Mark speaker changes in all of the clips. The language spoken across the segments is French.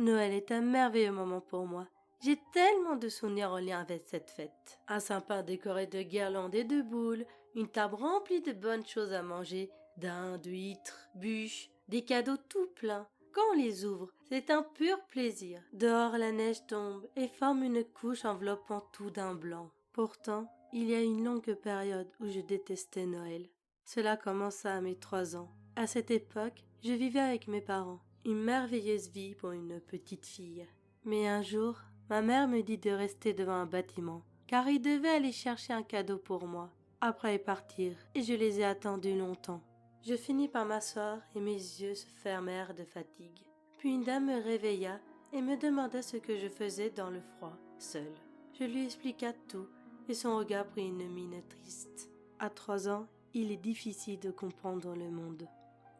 Speaker 1: Noël est un merveilleux moment pour moi. J'ai tellement de souvenirs en lien avec cette fête. Un sapin décoré de guirlandes et de boules, une table remplie de bonnes choses à manger, dindes, huîtres, bûches, des cadeaux tout pleins. Quand on les ouvre, c'est un pur plaisir. Dehors, la neige tombe et forme une couche enveloppant tout d'un blanc. Pourtant, il y a une longue période où je détestais Noël. Cela commença à mes 3 ans. À cette époque, je vivais avec mes parents. Une merveilleuse vie pour une petite fille. Mais un jour, ma mère me dit de rester devant un bâtiment, car il devait aller chercher un cadeau pour moi. Après partir, et je les ai attendus longtemps. Je finis par m'asseoir et mes yeux se fermèrent de fatigue. Puis une dame me réveilla et me demanda ce que je faisais dans le froid, seule. Je lui expliqua tout et son regard prit une mine triste. À 3 ans, il est difficile de comprendre le monde.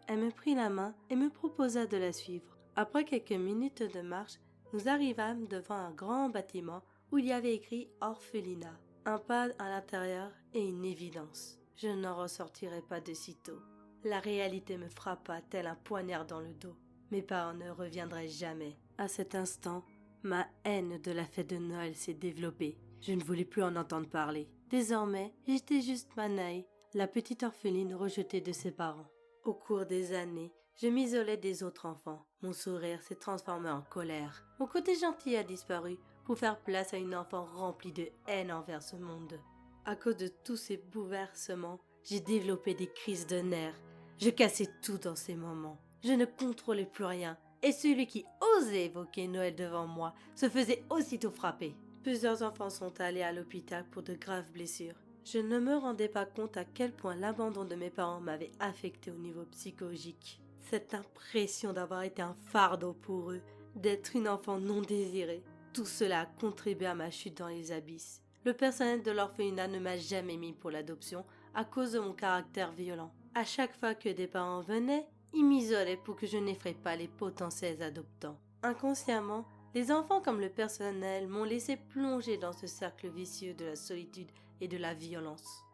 Speaker 1: Elle me prit la main et me proposa de la suivre. Après quelques minutes de marche, nous arrivâmes devant un grand bâtiment où il y avait écrit orphelinat. Un pas à l'intérieur et une évidence. Je n'en ressortirai pas de sitôt. La réalité me frappa tel un poignard dans le dos. Mes parents ne reviendraient jamais. À cet instant, ma haine de la fête de Noël s'est développée. Je ne voulais plus en entendre parler. Désormais, j'étais juste Manaï, la petite orpheline rejetée de ses parents. Au cours des années, je m'isolais des autres enfants. Mon sourire s'est transformé en colère. Mon côté gentil a disparu pour faire place à une enfant remplie de haine envers ce monde. À cause de tous ces bouleversements, j'ai développé des crises de nerfs. Je cassais tout dans ces moments. Je ne contrôlais plus rien. Et celui qui osait évoquer Noël devant moi se faisait aussitôt frapper. Plusieurs enfants sont allés à l'hôpital pour de graves blessures. Je ne me rendais pas compte à quel point l'abandon de mes parents m'avait affecté au niveau psychologique. Cette impression d'avoir été un fardeau pour eux, d'être une enfant non désirée, tout cela a contribué à ma chute dans les abysses. Le personnel de l'orphelinat ne m'a jamais mis pour l'adoption à cause de mon caractère violent. À chaque fois que des parents venaient, ils m'isolaient pour que je n'effraie pas les potentiels adoptants. Inconsciemment, les enfants comme le personnel m'ont laissé plonger dans ce cercle vicieux de la solitude et de la violence.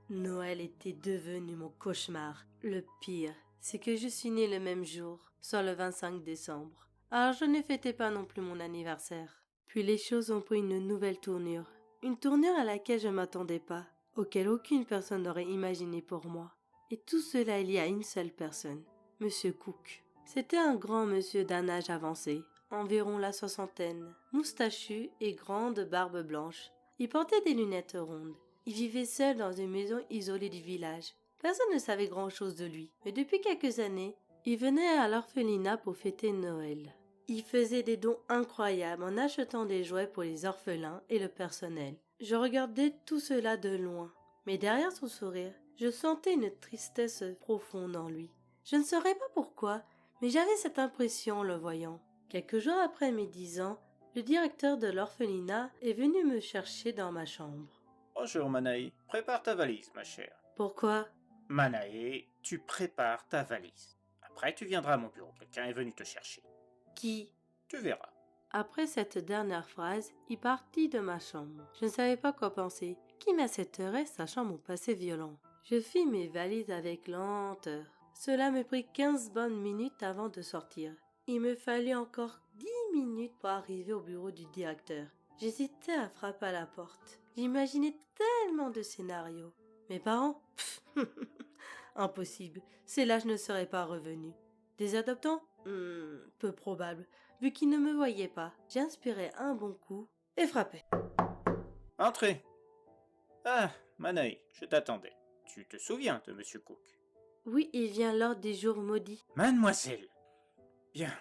Speaker 1: Noël était devenu mon cauchemar. Le pire, c'est que je suis née le même jour, soit le 25 décembre. Alors je ne fêtais pas non plus mon anniversaire. Puis les choses ont pris une nouvelle tournure. Une tournure à laquelle je ne m'attendais pas, auquel aucune personne n'aurait imaginé pour moi. Et tout cela il y a une seule personne, Monsieur Cook. C'était un grand monsieur d'un âge avancé, environ la soixantaine, moustachu et grande barbe blanche. Il portait des lunettes rondes. Il vivait seul dans une maison isolée du village. Personne ne savait grand-chose de lui, mais depuis quelques années, il venait à l'orphelinat pour fêter Noël. Il faisait des dons incroyables en achetant des jouets pour les orphelins et le personnel. Je regardais tout cela de loin, mais derrière son sourire, je sentais une tristesse profonde en lui. Je ne saurais pas pourquoi, mais j'avais cette impression en le voyant. Quelques jours après mes 10 ans, le directeur de l'orphelinat est venu me chercher dans ma chambre.
Speaker 2: Bonjour Manaï, prépare ta valise, ma chère.
Speaker 1: Pourquoi ?
Speaker 2: Manaï, tu prépares ta valise. Après, tu viendras à mon bureau. Quelqu'un est venu te chercher.
Speaker 1: Qui ?
Speaker 2: Tu verras.
Speaker 1: Après cette dernière phrase, il partit de ma chambre. Je ne savais pas quoi penser. Qui m'accepterait sachant mon passé violent ? Je fis mes valises avec lenteur. Cela me prit 15 bonnes minutes avant de sortir. Il me fallut encore 10 minutes pour arriver au bureau du directeur. J'hésitais à frapper à la porte. J'imaginais tellement de scénarios. Mes parents ? Impossible. C'est là que je ne serais pas revenu. Des adoptants ? Peu probable. Vu qu'ils ne me voyaient pas, j'inspirais un bon coup et frappais.
Speaker 2: Entrez. Ah, Manaï, je t'attendais. Tu te souviens de Monsieur Cook?
Speaker 1: Oui, il vient lors des jours maudits.
Speaker 2: Mademoiselle. Bien.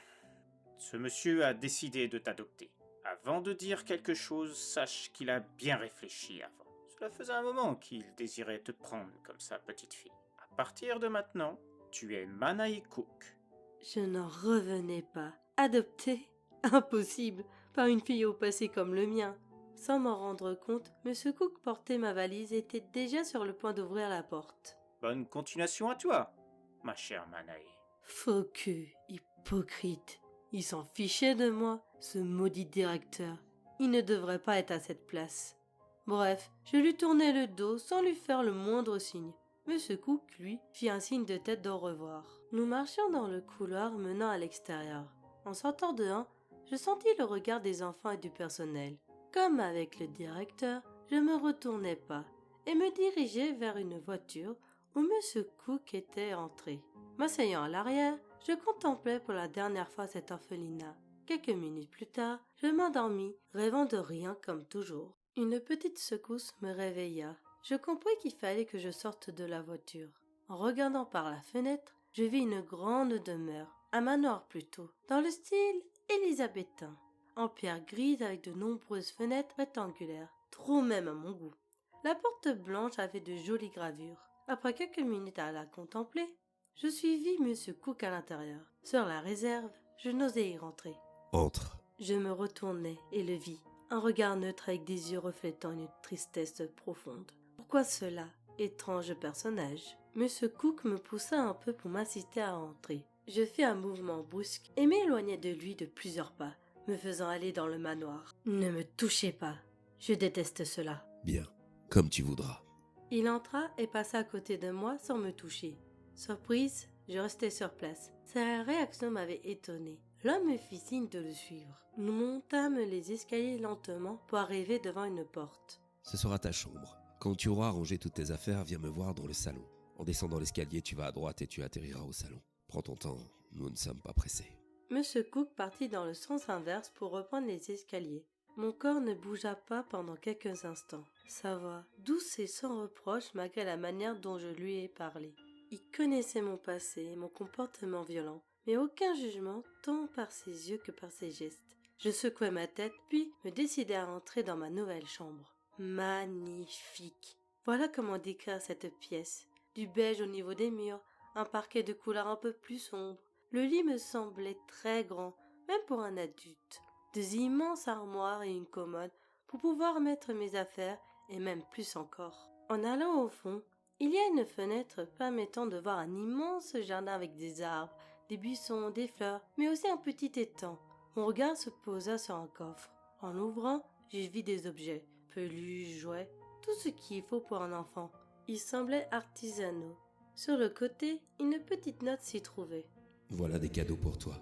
Speaker 2: Ce monsieur a décidé de t'adopter. Avant de dire quelque chose, sache qu'il a bien réfléchi avant. Cela faisait un moment qu'il désirait te prendre comme sa petite fille. À partir de maintenant, tu es Manaï Cook.
Speaker 1: Je n'en revenais pas. Adopté ? Impossible, par une fille au passé comme le mien. Sans m'en rendre compte, M. Cook portait ma valise et était déjà sur le point d'ouvrir la porte.
Speaker 2: Bonne continuation à toi, ma chère Manaï.
Speaker 1: Faux cul, hypocrite. Il s'en fichait de moi, ce maudit directeur. Il ne devrait pas être à cette place. Bref, je lui tournai le dos sans lui faire le moindre signe. Monsieur Cook, lui, fit un signe de tête d'au revoir. Nous marchions dans le couloir menant à l'extérieur. En sortant dehors, je sentis le regard des enfants et du personnel. Comme avec le directeur, je me retournai pas et me dirigeai vers une voiture où M. Cook était entré. M'asseyant à l'arrière, je contemplais pour la dernière fois cet orphelinat. Quelques minutes plus tard, je m'endormis, rêvant de rien comme toujours. Une petite secousse me réveilla. Je compris qu'il fallait que je sorte de la voiture. En regardant par la fenêtre, je vis une grande demeure, un manoir plutôt, dans le style élisabétain, en pierre grise avec de nombreuses fenêtres rectangulaires, trop même à mon goût. La porte blanche avait de jolies gravures. Après quelques minutes à la contempler, je suivis M. Cook à l'intérieur. Sur la réserve, je n'osais y rentrer.
Speaker 3: Entre.
Speaker 1: Je me retournai et le vis, un regard neutre avec des yeux reflétant une tristesse profonde. Pourquoi cela, étrange personnage? M. Cook me poussa un peu pour m'inciter à entrer. Je fis un mouvement brusque et m'éloignai de lui de plusieurs pas, me faisant aller dans le manoir. Ne me touchez pas, je déteste cela.
Speaker 3: Bien, comme tu voudras.
Speaker 1: Il entra et passa à côté de moi sans me toucher. Surprise, je restai sur place. Sa réaction m'avait étonnée. L'homme me fit signe de le suivre. Nous montâmes les escaliers lentement pour arriver devant une porte.
Speaker 3: Ce sera ta chambre. Quand tu auras rangé toutes tes affaires, viens me voir dans le salon. En descendant l'escalier, tu vas à droite et tu atterriras au salon. Prends ton temps, nous ne sommes pas pressés.
Speaker 1: M. Cook partit dans le sens inverse pour reprendre les escaliers. Mon corps ne bougea pas pendant quelques instants. Sa voix, douce et sans reproche malgré la manière dont je lui ai parlé. Il connaissait mon passé et mon comportement violent, mais aucun jugement tant par ses yeux que par ses gestes. Je secouai ma tête, puis me décidai à entrer dans ma nouvelle chambre. Magnifique! Voilà comment décrire cette pièce. Du beige au niveau des murs, un parquet de couleur un peu plus sombre. Le lit me semblait très grand, même pour un adulte. Des immenses armoires et une commode pour pouvoir mettre mes affaires et même plus encore. En allant au fond, il y a une fenêtre permettant de voir un immense jardin avec des arbres, des buissons, des fleurs, mais aussi un petit étang. Mon regard se posa sur un coffre. En l'ouvrant, j'y vis des objets, peluches, jouets, tout ce qu'il faut pour un enfant. Ils semblaient artisanaux. Sur le côté, une petite note s'y trouvait.
Speaker 3: Voilà des cadeaux pour toi.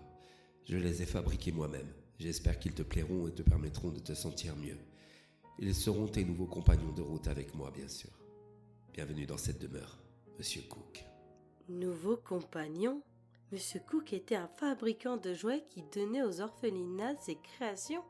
Speaker 3: Je les ai fabriqués moi-même. J'espère qu'ils te plairont et te permettront de te sentir mieux. Ils seront tes nouveaux compagnons de route avec moi, bien sûr. Bienvenue dans cette demeure, Monsieur Cook.
Speaker 1: Nouveau compagnon? Monsieur Cook était un fabricant de jouets qui donnait aux orphelinats ses créations.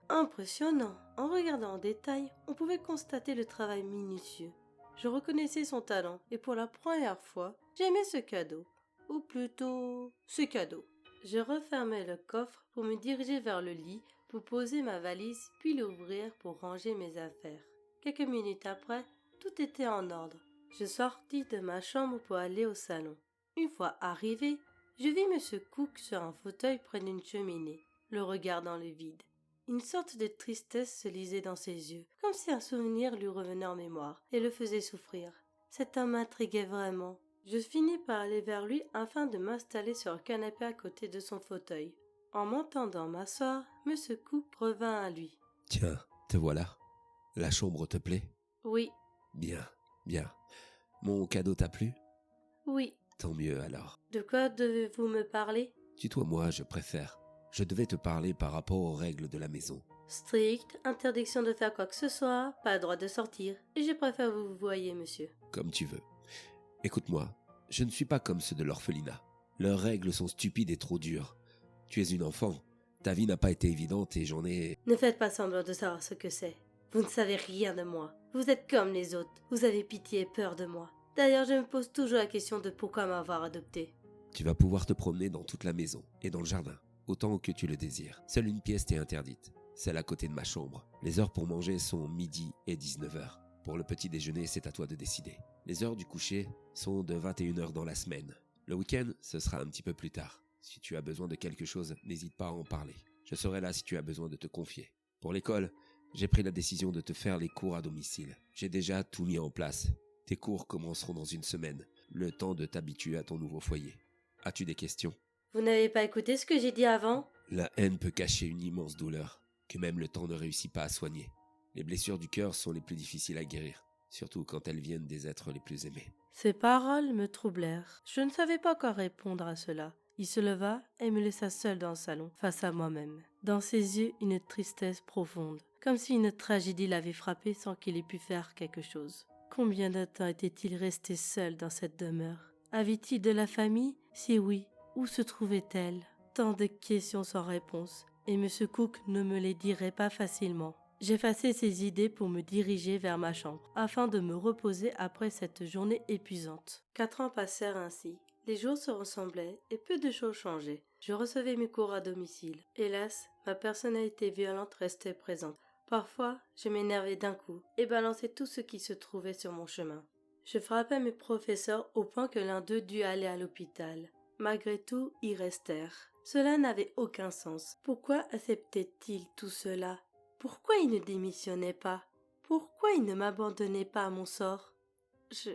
Speaker 1: Impressionnant. En regardant en détail, on pouvait constater le travail minutieux. Je reconnaissais son talent et pour la première fois, j'aimais ce cadeau. Ou plutôt, ce cadeau. Je refermai le coffre pour me diriger vers le lit pour poser ma valise puis l'ouvrir pour ranger mes affaires. Quelques minutes après, tout était en ordre. Je sortis de ma chambre pour aller au salon. Une fois arrivé, je vis M. Cook sur un fauteuil près d'une cheminée, le regard dans le vide. Une sorte de tristesse se lisait dans ses yeux, comme si un souvenir lui revenait en mémoire et le faisait souffrir. Cet homme m'intriguait vraiment. Je finis par aller vers lui afin de m'installer sur un canapé à côté de son fauteuil. En m'entendant m'asseoir, M. Cook revint à lui.
Speaker 3: Tiens, te voilà. La chambre te plaît?
Speaker 1: Oui,
Speaker 3: Bien, bien. Mon cadeau t'a plu?
Speaker 1: oui.
Speaker 3: Tant mieux alors.
Speaker 1: De quoi devez-vous me parler?
Speaker 3: Tutoie-moi, je préfère. Je devais te parler par rapport aux règles de la maison.
Speaker 1: Strict, interdiction de faire quoi que ce soit, pas le droit de sortir. Et je préfère vous voyez, monsieur.
Speaker 3: Comme tu veux. Écoute-moi, je ne suis pas comme ceux de l'orphelinat. Leurs règles sont stupides et trop dures. Tu es une enfant. Ta vie n'a pas été évidente et j'en ai...
Speaker 1: Ne faites pas semblant de savoir ce que c'est. Vous ne savez rien de moi. Vous êtes comme les autres. Vous avez pitié et peur de moi. D'ailleurs, je me pose toujours la question de pourquoi m'avoir adopté.
Speaker 3: Tu vas pouvoir te promener dans toute la maison et dans le jardin, autant que tu le désires. Seule une pièce t'est interdite, celle à côté de ma chambre. Les heures pour manger sont midi et 19h. Pour le petit déjeuner, c'est à toi de décider. Les heures du coucher sont de 21h dans la semaine. Le week-end, ce sera un petit peu plus tard. Si tu as besoin de quelque chose, n'hésite pas à en parler. Je serai là si tu as besoin de te confier. Pour l'école, j'ai pris la décision de te faire les cours à domicile. J'ai déjà tout mis en place. Tes cours commenceront dans une semaine, le temps de t'habituer à ton nouveau foyer. As-tu des questions?
Speaker 1: Vous n'avez pas écouté ce que j'ai dit avant?
Speaker 3: La haine peut cacher une immense douleur, que même le temps ne réussit pas à soigner. Les blessures du cœur sont les plus difficiles à guérir, surtout quand elles viennent des êtres les plus aimés.
Speaker 1: Ces paroles me troublèrent. Je ne savais pas quoi répondre à cela. Il se leva et me laissa seule dans le salon, face à moi-même. Dans ses yeux, une tristesse profonde, comme si une tragédie l'avait frappé sans qu'il ait pu faire quelque chose. Combien de temps était-il resté seul dans cette demeure? Avait-il de la famille? Si oui, où se trouvait-elle? Tant de questions sans réponse, et M. Cook ne me les dirait pas facilement. J'effaçai ces idées pour me diriger vers ma chambre, afin de me reposer après cette journée épuisante. 4 ans passèrent ainsi. Les jours se ressemblaient et peu de choses changeaient. Je recevais mes cours à domicile. Hélas, ma personnalité violente restait présente. Parfois, je m'énervais d'un coup et balançais tout ce qui se trouvait sur mon chemin. Je frappais mes professeurs au point que l'un d'eux dut aller à l'hôpital. Malgré tout, ils restèrent. Cela n'avait aucun sens. Pourquoi acceptait-il tout cela? Pourquoi il ne démissionnait pas? Pourquoi il ne m'abandonnait pas à mon sort? Je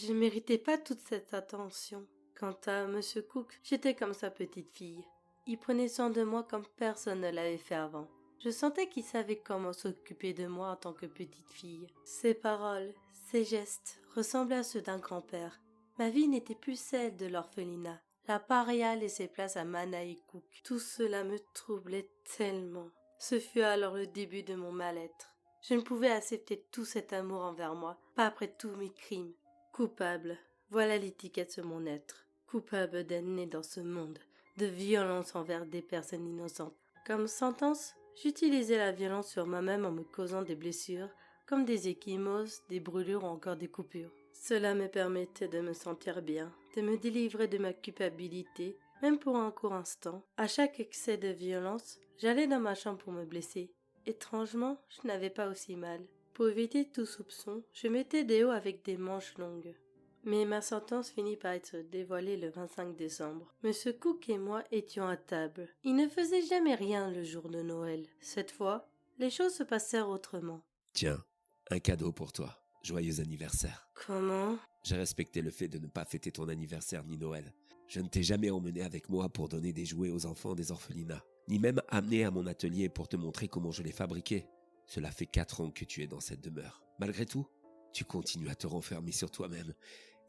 Speaker 1: ne méritais pas toute cette attention. Quant à M. Cook, j'étais comme sa petite fille. Il prenait soin de moi comme personne ne l'avait fait avant. Je sentais qu'il savait comment s'occuper de moi en tant que petite fille. Ses paroles, ses gestes ressemblaient à ceux d'un grand-père. Ma vie n'était plus celle de l'orphelinat. La paria laissait place à Mana et Cook. Tout cela me troublait tellement. Ce fut alors le début de mon mal-être. Je ne pouvais accepter tout cet amour envers moi, pas après tous mes crimes. Coupable, voilà l'étiquette sur mon être. Coupable d'être né dans ce monde, de violence envers des personnes innocentes. Comme sentence, j'utilisais la violence sur moi-même en me causant des blessures, comme des ecchymoses, des brûlures ou encore des coupures. Cela me permettait de me sentir bien, de me délivrer de ma culpabilité, même pour un court instant. À chaque excès de violence, j'allais dans ma chambre pour me blesser. Étrangement, je n'avais pas aussi mal. Pour éviter tout soupçon, je mettais des hauts avec des manches longues. Mais ma sentence finit par être dévoilée le 25 décembre. Monsieur Cook et moi étions à table. Il ne faisait jamais rien le jour de Noël. Cette fois, les choses se passèrent autrement.
Speaker 3: Tiens, un cadeau pour toi. Joyeux anniversaire.
Speaker 1: Comment?
Speaker 3: J'ai respecté le fait de ne pas fêter ton anniversaire ni Noël. Je ne t'ai jamais emmené avec moi pour donner des jouets aux enfants des orphelinats, ni même amené à mon atelier pour te montrer comment je les fabriquais. Cela fait 4 ans que tu es dans cette demeure. Malgré tout, tu continues à te renfermer sur toi-même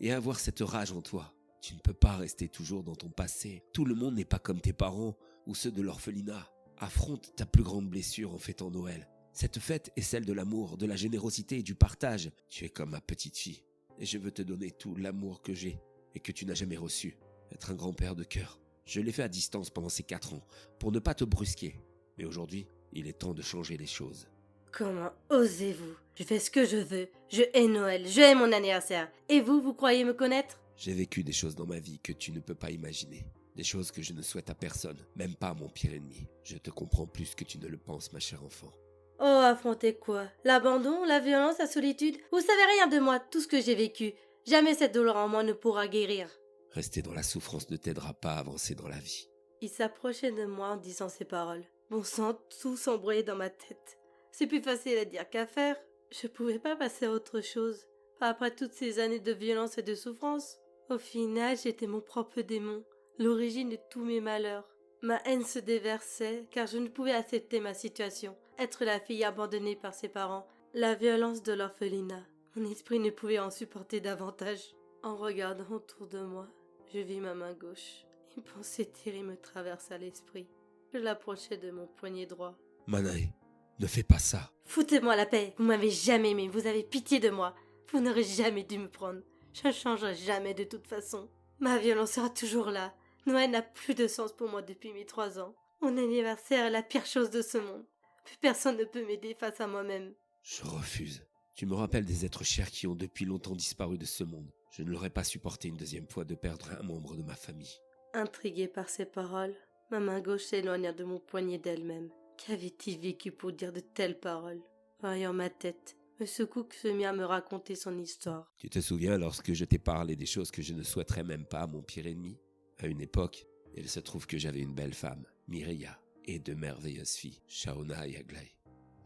Speaker 3: et à avoir cette rage en toi. Tu ne peux pas rester toujours dans ton passé. Tout le monde n'est pas comme tes parents ou ceux de l'orphelinat. Affronte ta plus grande blessure en fêtant Noël. Cette fête est celle de l'amour, de la générosité et du partage. Tu es comme ma petite fille et je veux te donner tout l'amour que j'ai et que tu n'as jamais reçu. Être un grand-père de cœur. Je l'ai fait à distance pendant ces 4 ans pour ne pas te brusquer. Mais aujourd'hui, il est temps de changer les choses.
Speaker 1: Comment osez-vous? Je fais ce que je veux. Je hais Noël, je hais mon anniversaire. Et vous croyez me connaître?
Speaker 3: J'ai vécu des choses dans ma vie que tu ne peux pas imaginer. Des choses que je ne souhaite à personne, même pas à mon pire ennemi. Je te comprends plus que tu ne le penses, ma chère enfant.
Speaker 1: Oh, affronter quoi? L'abandon, la violence, la solitude? Vous savez rien de moi, tout ce que j'ai vécu. Jamais cette douleur en moi ne pourra guérir.
Speaker 3: Rester dans la souffrance ne t'aidera pas à avancer dans la vie.
Speaker 1: Il s'approchait de moi en disant ces paroles. Bon sang, tout s'embrouillait dans ma tête. C'est plus facile à dire qu'à faire. Je pouvais pas passer à autre chose. Pas après toutes ces années de violence et de souffrance. Au final, j'étais mon propre démon, l'origine de tous mes malheurs. Ma haine se déversait car je ne pouvais accepter ma situation. Être la fille abandonnée par ses parents, la violence de l'orphelinat. Mon esprit ne pouvait en supporter davantage. En regardant autour de moi, je vis ma main gauche. Une pensée terrible me traversa l'esprit. Je l'approchai de mon poignet droit.
Speaker 3: Manae, ne fais pas ça.
Speaker 1: Foutez-moi la paix, vous m'avez jamais aimé, vous avez pitié de moi. Vous n'aurez jamais dû me prendre. Je ne changerai jamais de toute façon. Ma violence sera toujours là. Noël n'a plus de sens pour moi depuis mes 3 ans. Mon anniversaire est la pire chose de ce monde. Plus personne ne peut m'aider face à moi-même.
Speaker 3: Je refuse. Tu me rappelles des êtres chers qui ont depuis longtemps disparu de ce monde. Je ne l'aurais pas supporté une deuxième fois de perdre un membre de ma famille.
Speaker 1: Intriguée par ces paroles, ma main gauche s'éloigna de mon poignet d'elle-même. Qu'avait-il vécu pour dire de telles paroles? Voyant ma tête, M. Cook se mit à me raconter son histoire.
Speaker 3: Tu te souviens lorsque je t'ai parlé des choses que je ne souhaiterais même pas à mon pire ennemi? À une époque, il se trouve que j'avais une belle femme, Mireia, et 2 merveilleuses filles, Shauna et Aglaé.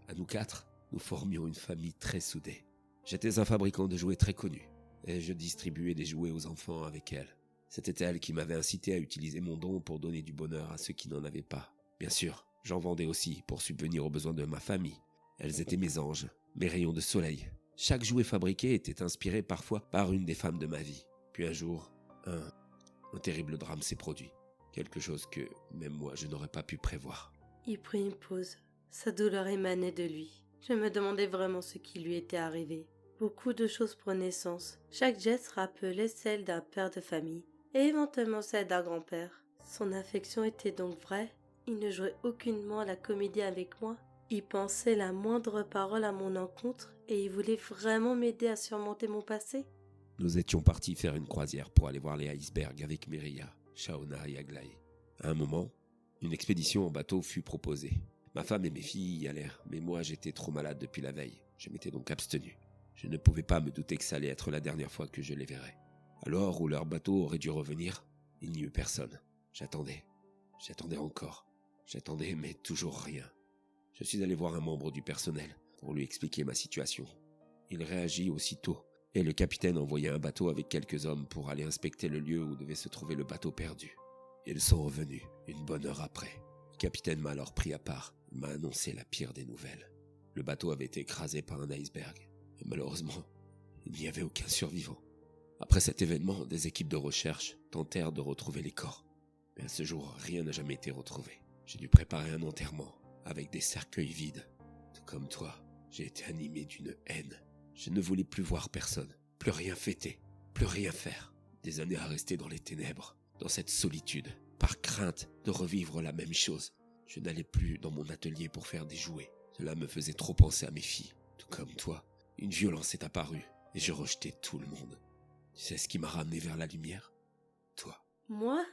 Speaker 3: À nous 4, nous formions une famille très soudée. J'étais un fabricant de jouets très connu, et je distribuais des jouets aux enfants avec elle. C'était elle qui m'avait incité à utiliser mon don pour donner du bonheur à ceux qui n'en avaient pas. Bien sûr, j'en vendais aussi pour subvenir aux besoins de ma famille. Elles étaient mes anges, mes rayons de soleil. Chaque jouet fabriqué était inspiré parfois par une des femmes de ma vie. Puis un jour, un terrible drame s'est produit. Quelque chose que, même moi, je n'aurais pas pu prévoir.
Speaker 1: Il prit une pause. Sa douleur émanait de lui. Je me demandais vraiment ce qui lui était arrivé. Beaucoup de choses prenaient sens. Chaque geste rappelait celle d'un père de famille et éventuellement celle d'un grand-père. Son affection était donc vraie. Il ne jouait aucunement la comédie avec moi. Il pensait la moindre parole à mon encontre et il voulait vraiment m'aider à surmonter mon passé.
Speaker 3: Nous étions partis faire une croisière pour aller voir les icebergs avec Mireia, Shaona et Aglaé. À un moment, une expédition en bateau fut proposée. Ma femme et mes filles y allèrent, mais moi j'étais trop malade depuis la veille. Je m'étais donc abstenu. Je ne pouvais pas me douter que ça allait être la dernière fois que je les verrais. À l'heure où leur bateau aurait dû revenir, il n'y eut personne. J'attendais encore. J'attendais, mais toujours rien. Je suis allé voir un membre du personnel pour lui expliquer ma situation. Il réagit aussitôt, et le capitaine envoya un bateau avec quelques hommes pour aller inspecter le lieu où devait se trouver le bateau perdu. Ils sont revenus, une bonne heure après. Le capitaine m'a alors pris à part. Il m'a annoncé la pire des nouvelles. Le bateau avait été écrasé par un iceberg. Et malheureusement, il n'y avait aucun survivant. Après cet événement, des équipes de recherche tentèrent de retrouver les corps. Mais à ce jour, rien n'a jamais été retrouvé. J'ai dû préparer un enterrement avec des cercueils vides. Tout comme toi, j'ai été animé d'une haine. Je ne voulais plus voir personne, plus rien fêter, plus rien faire. Des années à rester dans les ténèbres, dans cette solitude, par crainte de revivre la même chose. Je n'allais plus dans mon atelier pour faire des jouets. Cela me faisait trop penser à mes filles. Tout comme toi, une violence est apparue et je rejetais tout le monde. Tu sais ce qui m'a ramené vers la lumière? Toi.
Speaker 1: Moi?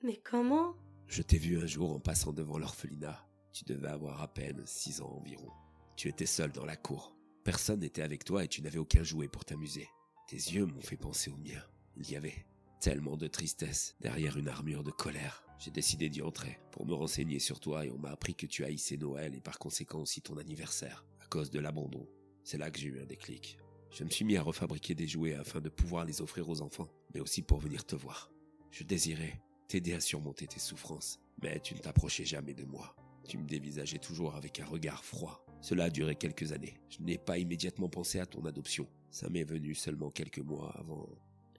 Speaker 1: Mais comment?
Speaker 3: Je t'ai vu un jour en passant devant l'orphelinat. Tu devais avoir à peine 6 ans environ. Tu étais seul dans la cour. Personne n'était avec toi et tu n'avais aucun jouet pour t'amuser. Tes yeux m'ont fait penser aux miens. Il y avait tellement de tristesse derrière une armure de colère. J'ai décidé d'y entrer pour me renseigner sur toi et on m'a appris que tu haïssais Noël et par conséquent aussi ton anniversaire, à cause de l'abandon. C'est là que j'ai eu un déclic. Je me suis mis à refabriquer des jouets afin de pouvoir les offrir aux enfants, mais aussi pour venir te voir. Je désirais t'aider à surmonter tes souffrances, mais tu ne t'approchais jamais de moi. Tu me dévisageais toujours avec un regard froid. Cela a duré quelques années. Je n'ai pas immédiatement pensé à ton adoption. Ça m'est venu seulement quelques mois avant.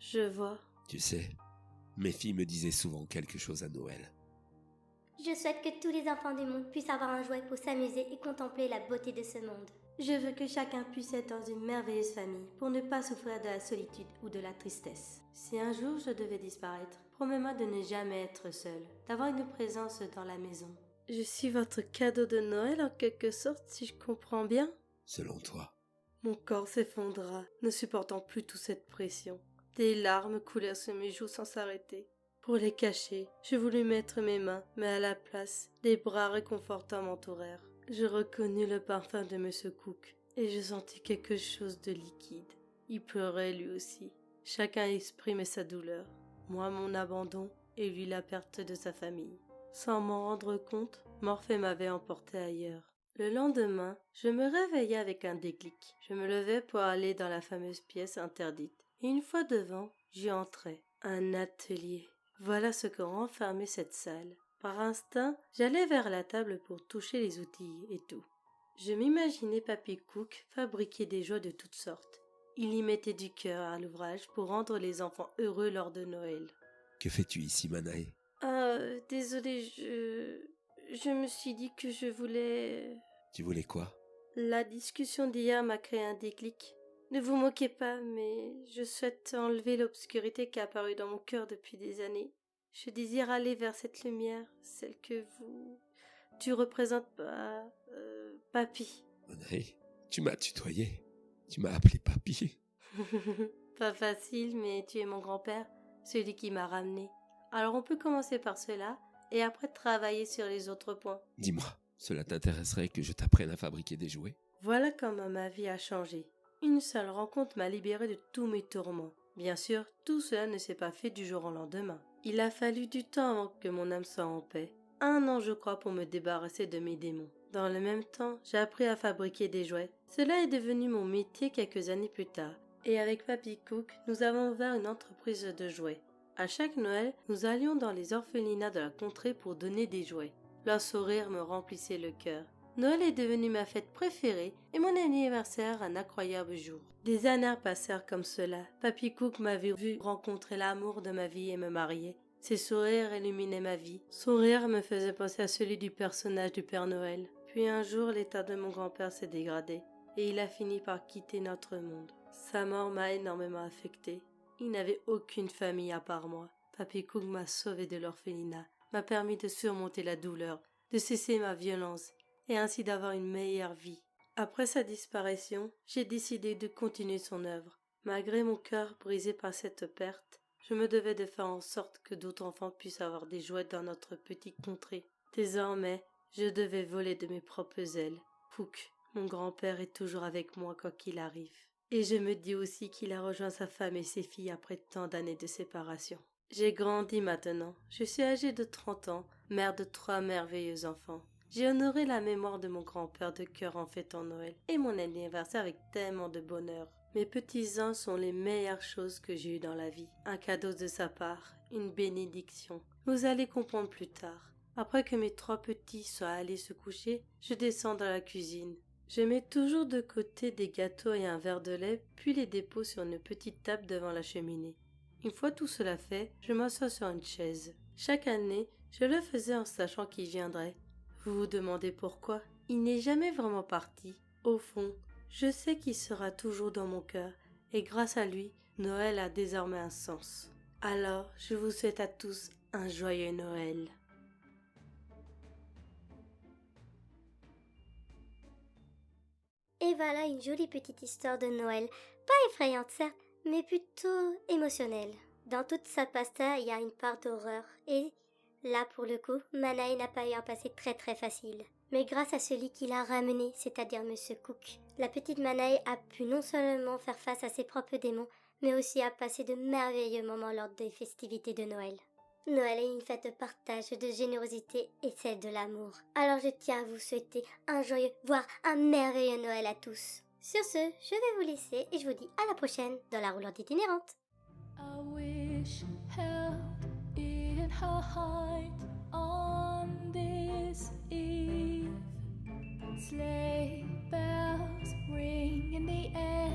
Speaker 1: Je vois.
Speaker 3: Tu sais, mes filles me disaient souvent quelque chose à Noël.
Speaker 4: Je souhaite que tous les enfants du monde puissent avoir un jouet pour s'amuser et contempler la beauté de ce monde.
Speaker 1: Je veux que chacun puisse être dans une merveilleuse famille pour ne pas souffrir de la solitude ou de la tristesse. Si un jour je devais disparaître, promets-moi de ne jamais être seule, d'avoir une présence dans la maison. Je suis votre cadeau de Noël en quelque sorte, si je comprends bien.
Speaker 3: Selon toi.
Speaker 1: Mon corps s'effondra, ne supportant plus toute cette pression. Des larmes coulèrent sur mes joues sans s'arrêter. Pour les cacher, je voulus mettre mes mains, mais à la place, des bras réconfortants m'entourèrent. Je reconnus le parfum de M. Cook et je sentis quelque chose de liquide. Il pleurait lui aussi. Chacun exprimait sa douleur. Moi mon abandon et lui la perte de sa famille. Sans m'en rendre compte, Morphée m'avait emporté ailleurs. Le lendemain, je me réveillai avec un déclic. Je me levai pour aller dans la fameuse pièce interdite. Et une fois devant, j'y entrai. Un atelier. Voilà ce que renfermait cette salle. Par instinct, j'allais vers la table pour toucher les outils et tout. Je m'imaginais Papy Cook fabriquer des jouets de toutes sortes. Il y mettait du cœur à l'ouvrage pour rendre les enfants heureux lors de Noël.
Speaker 3: Que fais-tu ici, Manae?
Speaker 1: Désolée, je me suis dit que je voulais...
Speaker 3: Tu voulais quoi?
Speaker 1: La discussion d'hier m'a créé un déclic. Ne vous moquez pas, mais je souhaite enlever l'obscurité qui a apparu dans mon cœur depuis des années. Je désire aller vers cette lumière, celle que tu représentes pas... Papy.
Speaker 3: Manae, tu m'as tutoyé. Tu m'as appelé Papy.
Speaker 1: Pas facile, mais tu es mon grand-père, celui qui m'a ramené. Alors on peut commencer par cela, et après travailler sur les autres points.
Speaker 3: Dis-moi, cela t'intéresserait que je t'apprenne à fabriquer des jouets?
Speaker 1: Voilà comment ma vie a changé. Une seule rencontre m'a libérée de tous mes tourments. Bien sûr, tout cela ne s'est pas fait du jour au lendemain. Il a fallu du temps avant que mon âme soit en paix. 1 an, je crois, pour me débarrasser de mes démons. Dans le même temps, j'ai appris à fabriquer des jouets. Cela est devenu mon métier quelques années plus tard. Et avec Papy Cook, nous avons ouvert une entreprise de jouets. À chaque Noël, nous allions dans les orphelinats de la contrée pour donner des jouets. Leur sourire me remplissait le cœur. Noël est devenu ma fête préférée et mon anniversaire un incroyable jour. Des années passèrent comme cela. Papy Cook m'avait vu rencontrer l'amour de ma vie et me marier. Ses sourires illuminaient ma vie. Son rire me faisait penser à celui du personnage du Père Noël. Puis un jour, l'état de mon grand-père s'est dégradé et il a fini par quitter notre monde. Sa mort m'a énormément affectée. Il n'avait aucune famille à part moi. Papy Cook m'a sauvé de l'orphelinat, m'a permis de surmonter la douleur, de cesser ma violence et ainsi d'avoir une meilleure vie. Après sa disparition, j'ai décidé de continuer son œuvre. Malgré mon cœur brisé par cette perte, je me devais de faire en sorte que d'autres enfants puissent avoir des jouets dans notre petite contrée. Désormais, je devais voler de mes propres ailes. Cook, mon grand-père, est toujours avec moi quoi qu'il arrive. Et je me dis aussi qu'il a rejoint sa femme et ses filles après tant d'années de séparation. J'ai grandi maintenant. Je suis âgée de 30 ans, mère de 3 merveilleux enfants. J'ai honoré la mémoire de mon grand-père de cœur en fêtant Noël et mon anniversaire avec tellement de bonheur. Mes petits-uns sont les meilleures choses que j'ai eues dans la vie. Un cadeau de sa part, une bénédiction. Vous allez comprendre plus tard. Après que mes 3 petits soient allés se coucher, je descends dans la cuisine. Je mets toujours de côté des gâteaux et un verre de lait, puis les dépose sur une petite table devant la cheminée. Une fois tout cela fait, je m'assois sur une chaise. Chaque année, je le faisais en sachant qu'il viendrait. Vous vous demandez pourquoi? Il n'est jamais vraiment parti. Au fond, je sais qu'il sera toujours dans mon cœur, et grâce à lui, Noël a désormais un sens. Alors, je vous souhaite à tous un joyeux Noël.
Speaker 4: Et voilà une jolie petite histoire de Noël. Pas effrayante certes, mais plutôt émotionnelle. Dans toute sa pasta, il y a une part d'horreur. Et là, pour le coup, Manaï n'a pas eu un passé très facile. Mais grâce à celui qui l'a ramené, c'est-à-dire Monsieur Cook, la petite Manaï a pu non seulement faire face à ses propres démons, mais aussi à passer de merveilleux moments lors des festivités de Noël. Noël est une fête de partage, de générosité et celle de l'amour. Alors je tiens à vous souhaiter un joyeux, voire un merveilleux Noël à tous. Sur ce, je vais vous laisser et je vous dis à la prochaine dans la roulante itinérante.
Speaker 5: I wish held in her height on this eve. Sleigh bells ring in the air.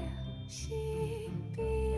Speaker 5: She be